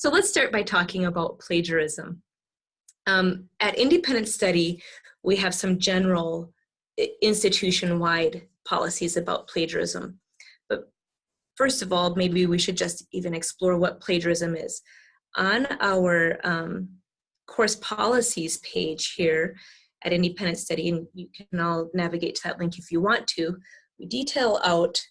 So let's start by talking about plagiarism. At Independent Study, we have some general institution-wide policies about plagiarism. But first of all, maybe we should just even explore what plagiarism is. On our course policies page here at Independent Study, and you can all navigate to that link if you want to, we detail out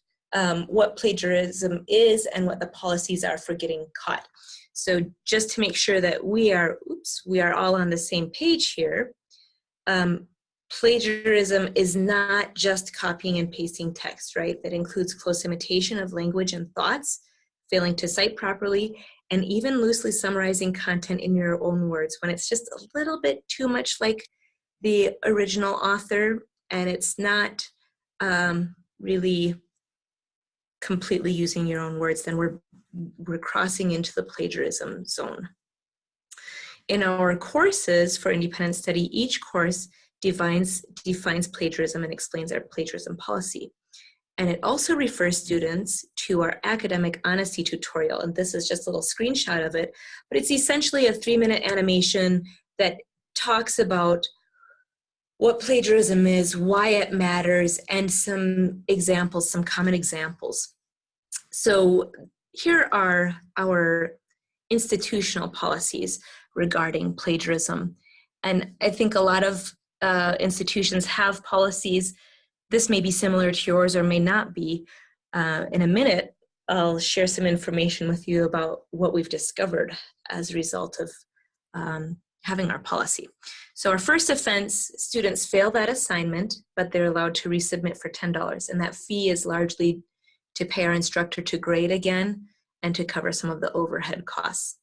what plagiarism is and what the policies are for getting caught. So just to make sure that we are all on the same page here, plagiarism is not just copying and pasting text, right? That includes close imitation of language and thoughts, failing to cite properly, and even loosely summarizing content in your own words when it's just a little bit too much like the original author and it's not really completely using your own words, then we're crossing into the plagiarism zone. In our courses for Independent Study, each course defines plagiarism and explains our plagiarism policy. And it also refers students to our academic honesty tutorial. And this is just a little screenshot of it, but it's essentially a 3-minute animation that talks about what plagiarism is, why it matters, and some examples, some common examples. So here are our institutional policies regarding plagiarism. And I think a lot of institutions have policies. This may be similar to yours or may not be. In a minute, I'll share some information with you about what we've discovered as a result of having our policy. So our first offense, students fail that assignment, but they're allowed to resubmit for $10. And that fee is largely to pay our instructor to grade again and to cover some of the overhead costs.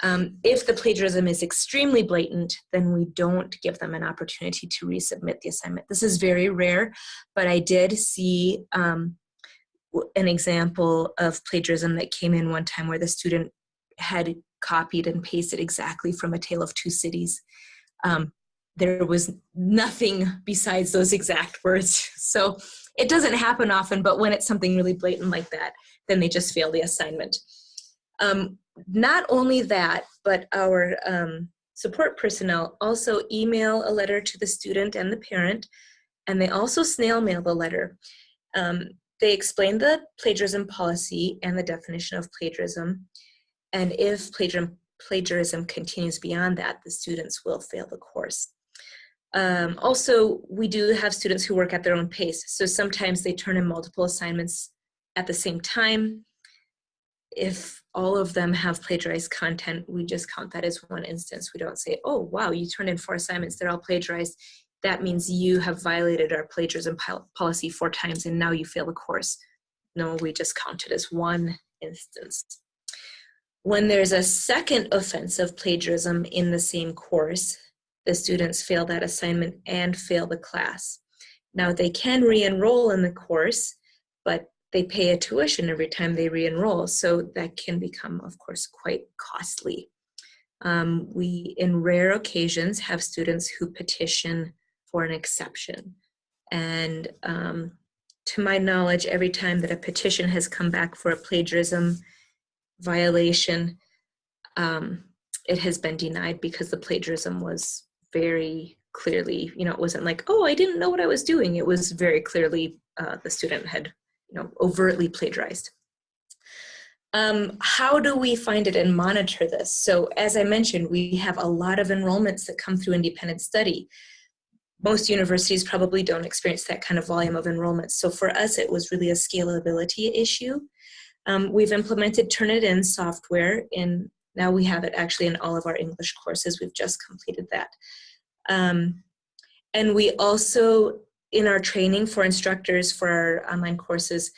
If the plagiarism is extremely blatant, then we don't give them an opportunity to resubmit the assignment. This is very rare, but I did see an example of plagiarism that came in one time where the student had copied and pasted exactly from A Tale of Two Cities. There was nothing besides those exact words. So it doesn't happen often, but when it's something really blatant like that, then they just fail the assignment. Not only that, but our support personnel also email a letter to the student and the parent, and they also snail mail the letter. They explain the plagiarism policy and the definition of plagiarism, and if plagiarism continues beyond that, the students will fail the course. Also, we do have students who work at their own pace, so sometimes they turn in multiple assignments at the same time. If all of them have plagiarized content, we just count that as one instance. We don't say, oh, wow, you turned in 4 assignments, they're all plagiarized. That means you have violated our plagiarism policy 4 times and now you fail the course. No, we just count it as one instance. When there's a second offense of plagiarism in the same course, the students fail that assignment and fail the class. Now, they can re-enroll in the course, but they pay a tuition every time they re-enroll, so that can become, of course, quite costly. We, in rare occasions, have students who petition for an exception. And to my knowledge, every time that a petition has come back for a plagiarism violation, it has been denied because the plagiarism was very clearly, it wasn't like, oh, I didn't know what I was doing. It was very clearly the student had overtly plagiarized. How do we find it and monitor this? So as I mentioned, we have a lot of enrollments that come through Independent Study. Most universities probably don't experience that kind of volume of enrollments. So for us, it was really a scalability issue. We've implemented Turnitin software now we have it actually in all of our English courses. We've just completed that. And we also, in our training for instructors for our online courses,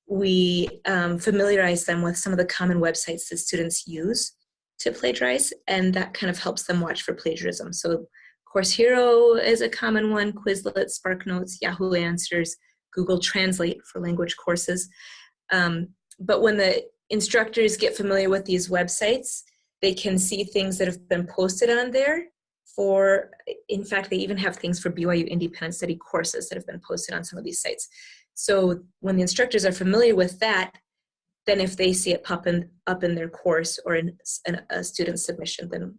we familiarize them with some of the common websites that students use to plagiarize, and that kind of helps them watch for plagiarism. So Course Hero is a common one, Quizlet, SparkNotes, Yahoo Answers, Google Translate for language courses. But when the instructors get familiar with these websites, they can see things that have been posted on there. In fact, they even have things for BYU Independent Study courses that have been posted on some of these sites. So when the instructors are familiar with that, then if they see it up in their course or in a student submission, then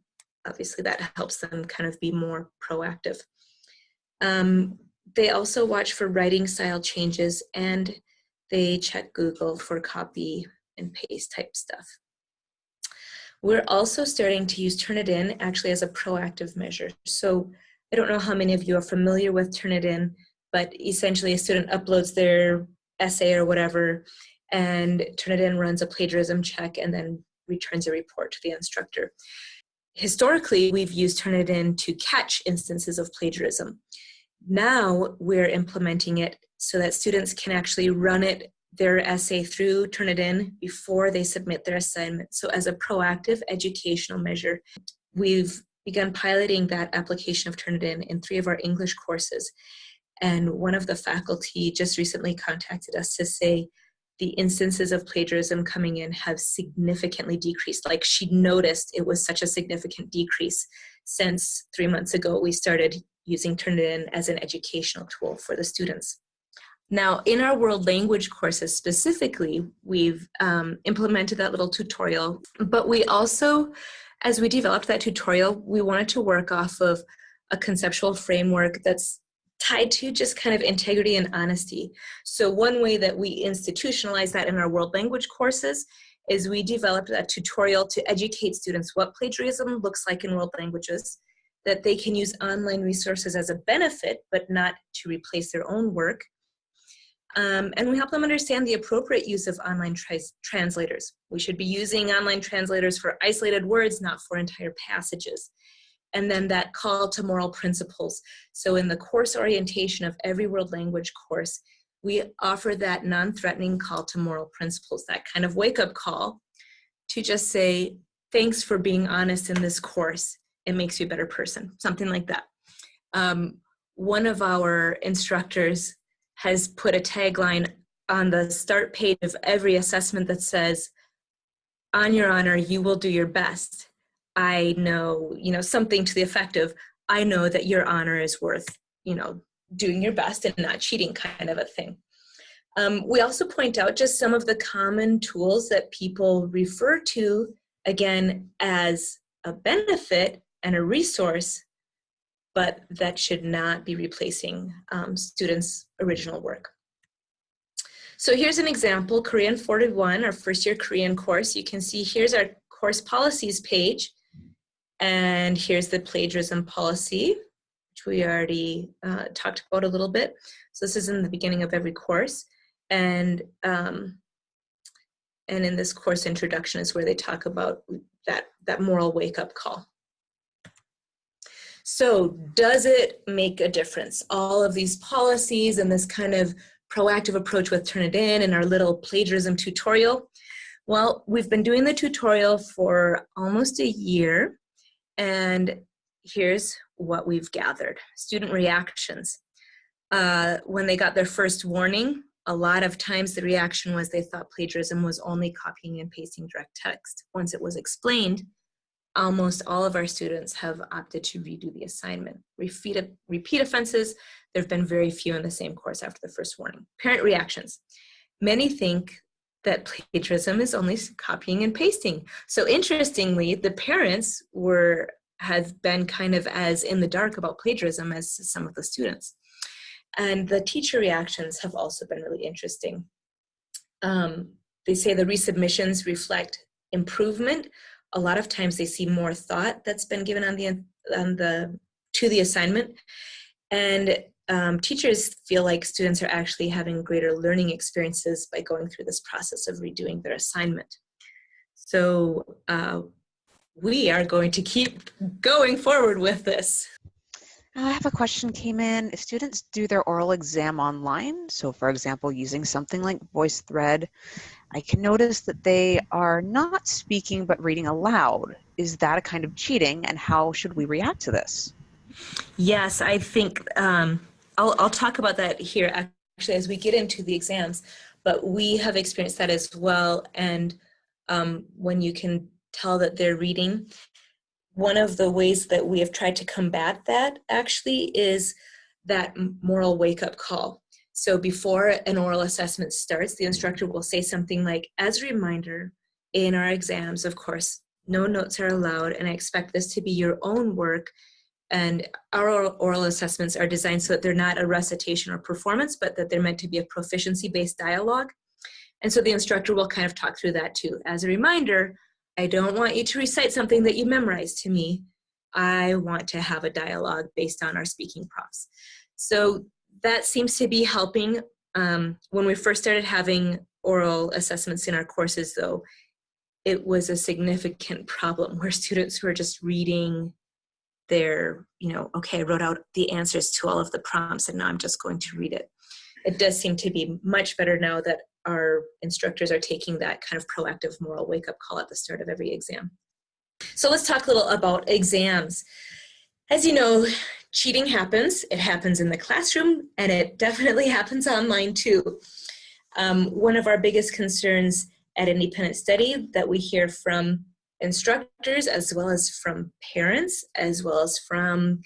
obviously that helps them kind of be more proactive. They also watch for writing style changes, and they check Google for copy and paste type stuff. We're also starting to use Turnitin actually as a proactive measure. So I don't know how many of you are familiar with Turnitin, but essentially a student uploads their essay or whatever, and Turnitin runs a plagiarism check and then returns a report to the instructor. Historically, we've used Turnitin to catch instances of plagiarism. Now we're implementing it so that students can actually run their essay through Turnitin before they submit their assignment. So as a proactive educational measure, we've begun piloting that application of Turnitin in 3 of our English courses. And one of the faculty just recently contacted us to say the instances of plagiarism coming in have significantly decreased. Like, she noticed it was such a significant decrease since 3 months ago we started using Turnitin as an educational tool for the students. Now, in our world language courses specifically, we've implemented that little tutorial, but we also, as we developed that tutorial, we wanted to work off of a conceptual framework that's tied to just kind of integrity and honesty. So one way that we institutionalize that in our world language courses is we developed a tutorial to educate students what plagiarism looks like in world languages, that they can use online resources as a benefit, but not to replace their own work. And we help them understand the appropriate use of online translators. We should be using online translators for isolated words, not for entire passages. And then that call to moral principles. So in the course orientation of every world language course, we offer that non-threatening call to moral principles, that kind of wake-up call to just say, thanks for being honest in this course. It makes you a better person, something like that. One of our instructors has put a tagline on the start page of every assessment that says, on your honor, you will do your best. I know, something to the effect of, I know that your honor is worth, doing your best and not cheating, kind of a thing. We also point out just some of the common tools that people refer to, again, as a benefit and a resource, but that should not be replacing students' original work. So here's an example, Korean 4-1, our first year Korean course. You can see here's our course policies page, and here's the plagiarism policy, which we already talked about a little bit. So this is in the beginning of every course. And in this course introduction is where they talk about that moral wake-up call. So does it make a difference? All of these policies and this kind of proactive approach with Turnitin and our little plagiarism tutorial. Well, we've been doing the tutorial for almost a year, and here's what we've gathered. Student reactions. When they got their first warning, a lot of times the reaction was they thought plagiarism was only copying and pasting direct text. Once it was explained, almost all of our students have opted to redo the assignment. Repeat offenses, there have been very few in the same course after the first warning. Parent reactions. Many think that plagiarism is only copying and pasting. So interestingly, the parents have been kind of as in the dark about plagiarism as some of the students. And the teacher reactions have also been really interesting. They say the resubmissions reflect improvement. A lot of times they see more thought that's been given to the assignment. And teachers feel like students are actually having greater learning experiences by going through this process of redoing their assignment. So we are going to keep going forward with this. I have a question came in. If students do their oral exam online, so for example, using something like VoiceThread, I can notice that they are not speaking but reading aloud. Is that a kind of cheating, and how should we react to this? Yes, I think I'll talk about that here actually as we get into the exams, but we have experienced that as well. And when you can tell that they're reading, one of the ways that we have tried to combat that actually is that moral wake-up call. So before an oral assessment starts, the instructor will say something like, as a reminder, in our exams, of course, no notes are allowed, and I expect this to be your own work. And our oral assessments are designed so that they're not a recitation or performance, but that they're meant to be a proficiency-based dialogue. And so the instructor will kind of talk through that too. As a reminder, I don't want you to recite something that you memorized to me. I want to have a dialogue based on our speaking prompts. So that seems to be helping. When we first started having oral assessments in our courses, though, it was a significant problem where students were just reading their, okay, I wrote out the answers to all of the prompts and now I'm just going to read it. It does seem to be much better now that our instructors are taking that kind of proactive moral wake-up call at the start of every exam. So let's talk a little about exams. As you know, cheating happens. It happens in the classroom, and it definitely happens online too. One of our biggest concerns at Independent Study that we hear from instructors, as well as from parents, as well as from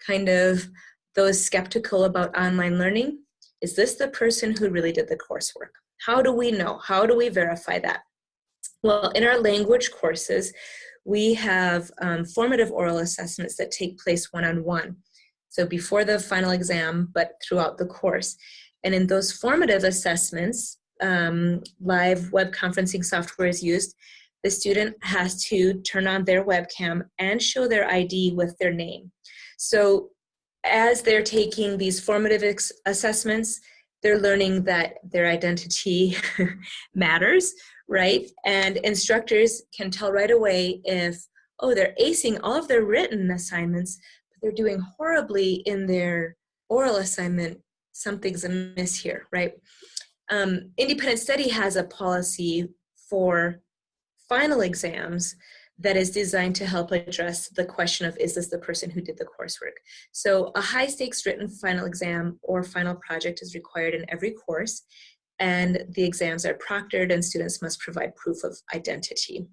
kind of those skeptical about online learning, is this the person who really did the coursework? How do we know? How do we verify that? Well, in our language courses, we have formative oral assessments that take place one-on-one. So before the final exam, but throughout the course. And in those formative assessments, live web conferencing software is used. The student has to turn on their webcam and show their ID with their name. So as they're taking these formative assessments, they're learning that their identity matters, right? And instructors can tell right away if, oh, they're acing all of their written assignments, but they're doing horribly in their oral assignment, something's amiss here, right? Independent Study has a policy for final exams that is designed to help address the question of, is this the person who did the coursework? So a high stakes written final exam or final project is required in every course, and the exams are proctored and students must provide proof of identity.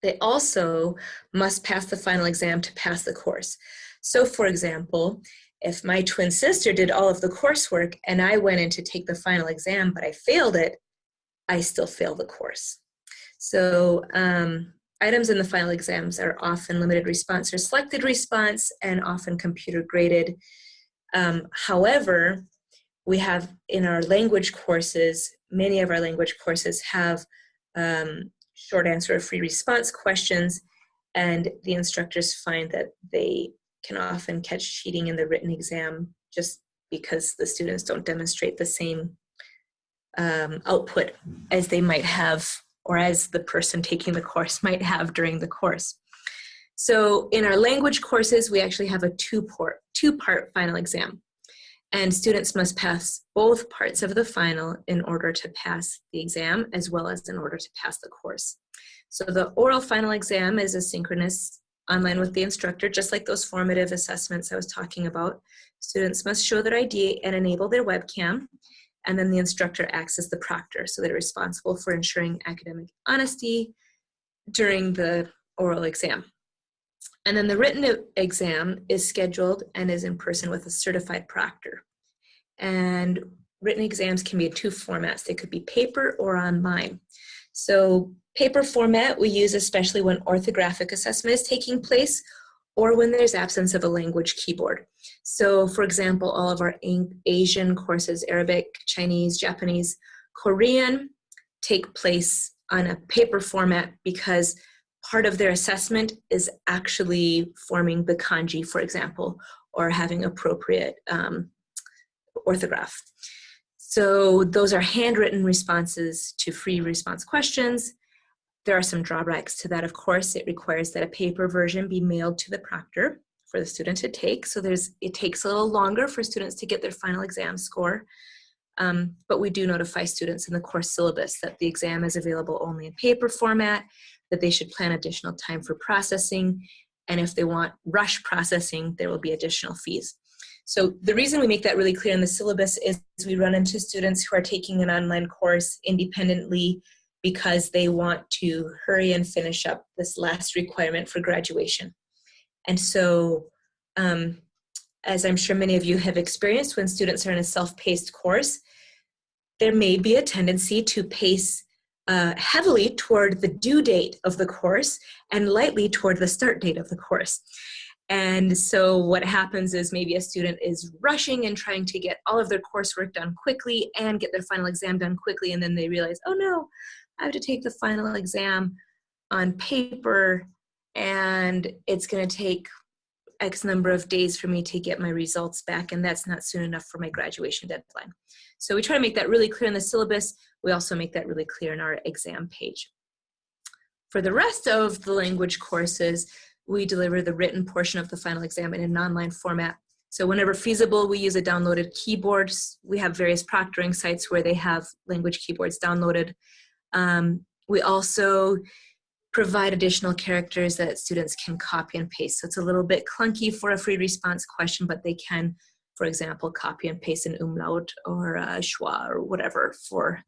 They also must pass the final exam to pass the course. So for example, if my twin sister did all of the coursework and I went in to take the final exam, but I failed it, I still fail the course. So items in the final exams are often limited response or selected response and often computer graded. However, we have in our language courses, many of our language courses have short answer or free response questions, and the instructors find that they can often catch cheating in the written exam just because the students don't demonstrate the same output as they might have, or as the person taking the course might have during the course. So in our language courses, we actually have a two-part final exam. And students must pass both parts of the final in order to pass the exam, as well as in order to pass the course. So the oral final exam is asynchronous, online with the instructor, just like those formative assessments I was talking about. Students must show their ID and enable their webcam, and then the instructor acts as the proctor, so they're responsible for ensuring academic honesty during the oral exam. And then the written exam is scheduled and is in person with a certified proctor. And written exams can be in two formats. They could be paper or online. So paper format we use especially when orthographic assessment is taking place or when there's absence of a language keyboard. So for example, all of our Asian courses, Arabic, Chinese, Japanese, Korean, take place on a paper format because part of their assessment is actually forming the kanji, for example, or having appropriate orthograph. So those are handwritten responses to free response questions. There are some drawbacks to that, of course. It requires that a paper version be mailed to the proctor for the student to take. So it takes a little longer for students to get their final exam score. But we do notify students in the course syllabus that the exam is available only in paper format, that they should plan additional time for processing, and if they want rush processing, there will be additional fees. So the reason we make that really clear in the syllabus is we run into students who are taking an online course independently because they want to hurry and finish up this last requirement for graduation. And so as I'm sure many of you have experienced when students are in a self-paced course, there may be a tendency to pace heavily toward the due date of the course and lightly toward the start date of the course. And so what happens is maybe a student is rushing and trying to get all of their coursework done quickly and get their final exam done quickly, and then they realize, oh no, I have to take the final exam on paper, and it's going to take X number of days for me to get my results back, and that's not soon enough for my graduation deadline. So we try to make that really clear in the syllabus. We also make that really clear in our exam page. For the rest of the language courses, we deliver the written portion of the final exam in an online format. So whenever feasible, we use a downloaded keyboard. We have various proctoring sites where they have language keyboards downloaded. We also provide additional characters that students can copy and paste. So it's a little bit clunky for a free response question, but they can, for example, copy and paste an umlaut or a schwa or whatever for,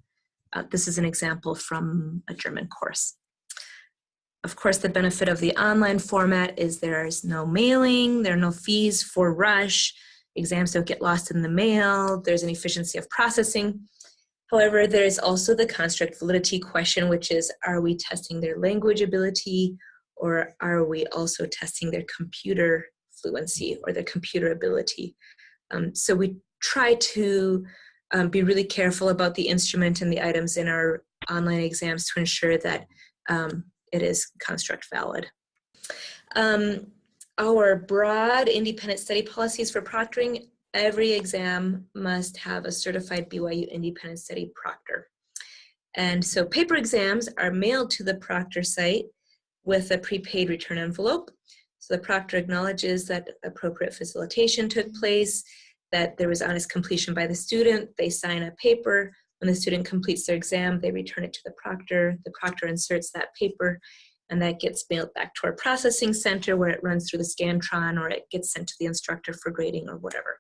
this is an example from a German course. Of course, the benefit of the online format is there is no mailing, there are no fees for rush, exams don't get lost in the mail, there's an efficiency of processing. However, there's also the construct validity question, which is, are we testing their language ability, or are we also testing their computer fluency or their computer ability? So we try to be really careful about the instrument and the items in our online exams to ensure that it is construct valid. Our broad independent study policies for proctoring, every exam must have a certified BYU independent study proctor. And so paper exams are mailed to the proctor site with a prepaid return envelope. So the proctor acknowledges that appropriate facilitation took place, that there was honest completion by the student, they sign a paper. When the student completes their exam, they return it to the proctor inserts that paper, and that gets mailed back to our processing center where it runs through the Scantron, or it gets sent to the instructor for grading or whatever.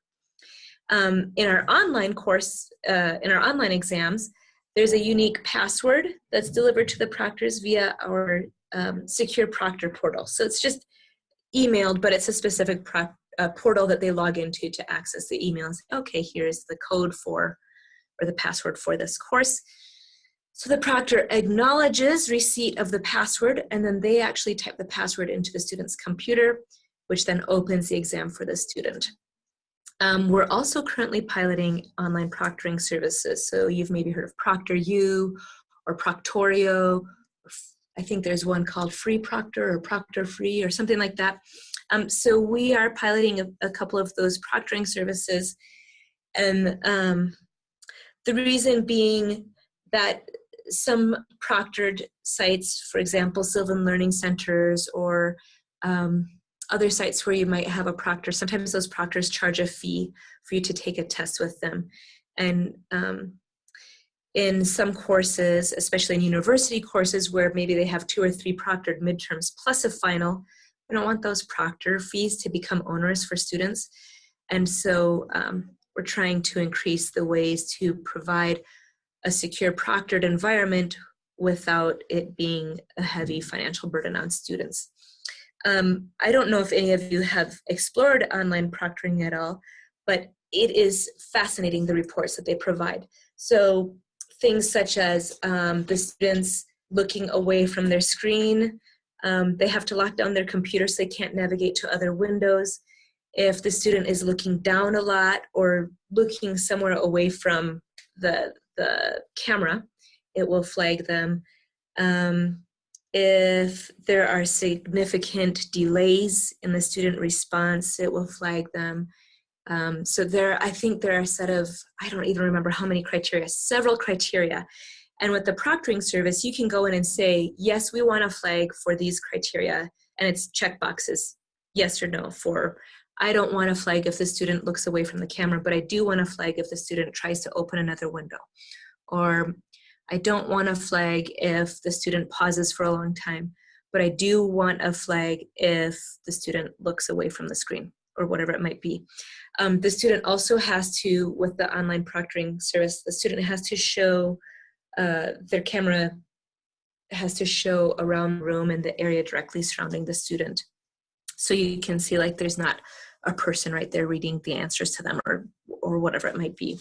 In our online course, in our online exams, there's a unique password that's delivered to the proctors via our secure proctor portal. So it's just emailed, but it's a specific portal that they log into to access the email and say, okay, here's the code for, or the password for this course. So the proctor acknowledges receipt of the password, and then they actually type the password into the student's computer, which then opens the exam for the student. We're also currently piloting online proctoring services. So you've maybe heard of ProctorU or Proctorio. I think there's one called Free Proctor or Proctor Free or something like that. So we are piloting a couple of those proctoring services. And the reason being that some proctored sites, for example, Sylvan Learning Centers or other sites where you might have a proctor, sometimes those proctors charge a fee for you to take a test with them. And in some courses, especially in university courses where maybe they have 2 or 3 proctored midterms plus a final, we don't want those proctor fees to become onerous for students. And so we're trying to increase the ways to provide a secure proctored environment without it being a heavy financial burden on students. I don't know if any of you have explored online proctoring at all, but it is fascinating, the reports that they provide. So things such as the students looking away from their screen, they have to lock down their computer so they can't navigate to other windows. If the student is looking down a lot or looking somewhere away from the camera, it will flag them. If there are significant delays in the student response, it will flag them. So I think there are a set of, I don't even remember how many criteria, several criteria. And with the proctoring service, you can go in and say, yes, we want to flag for these criteria. And it's checkboxes, yes or no, for I don't want to flag if the student looks away from the camera, but I do want to flag if the student tries to open another window. Or I don't want to flag if the student pauses for a long time, but I do want a flag if the student looks away from the screen or whatever it might be. The student also has to, with the online proctoring service, the student has to show, their camera has to show around the room and the area directly surrounding the student. So you can see like there's not a person right there reading the answers to them, or whatever it might be.